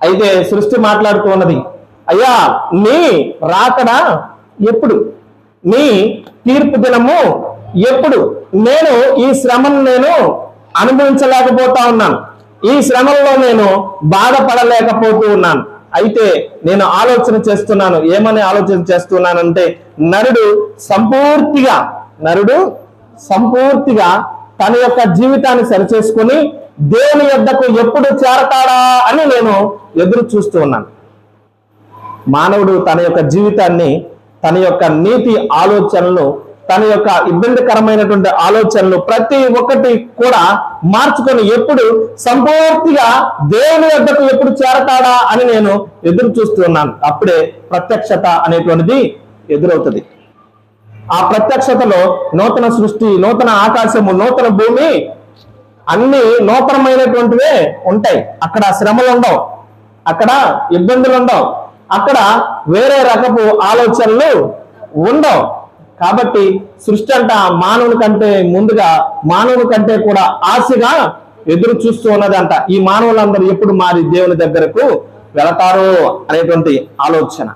అయితే సృష్టి మాట్లాడుతూ ఉన్నది, అయ్యా నీ రాకడ ఎప్పుడు, నీ తీర్పు దినము ఎప్పుడు? నేను ఈ శ్రమను నేను అనుభవించలేకపోతా ఉన్నాను, ఈ శ్రమల్లో నేను బాధపడలేకపోతూ ఉన్నాను. అయితే నేను ఆలోచన చేస్తున్నాను. ఏమని ఆలోచన చేస్తున్నానంటే, నరుడు సంపూర్తిగా తన యొక్క జీవితాన్ని సరిచేసుకుని దేవుని యొద్దకు ఎప్పుడు చేరతాడా అని నేను ఎదురు చూస్తూ ఉన్నాను. మానవుడు తన యొక్క జీవితాన్ని, తన యొక్క నీతి ఆలోచనలు, తన యొక్క ఇబ్బందికరమైనటువంటి ఆలోచనలు ప్రతి ఒక్కటి కూడా మార్చుకొని ఎప్పుడు సంపూర్తిగా దేవుని యొద్దకు ఎప్పుడు చేరతాడా అని నేను ఎదురు చూస్తూ ఉన్నాను. అప్పుడే ప్రత్యక్షత అనేటువంటిది ఎదురవుతుంది. ఆ ప్రత్యక్షతలో నూతన సృష్టి, నూతన ఆకాశము, నూతన భూమి అన్ని నూతనమైనటువంటివే ఉంటాయి. అక్కడ శ్రమలు ఉండవు, అక్కడ ఇబ్బందులు ఉండవు, అక్కడ వేరే రకపు ఆలోచనలు ఉండవు. కాబట్టి సృష్టి అంట మానవుని కంటే ముందుగా, మానవుని కంటే కూడా ఆశగా ఎదురు చూస్తూ ఉన్నదంట. ఈ మానవులందరూ ఎప్పుడు మారి దేవుని దగ్గరకు వెళతారో అనేటువంటి ఆలోచన.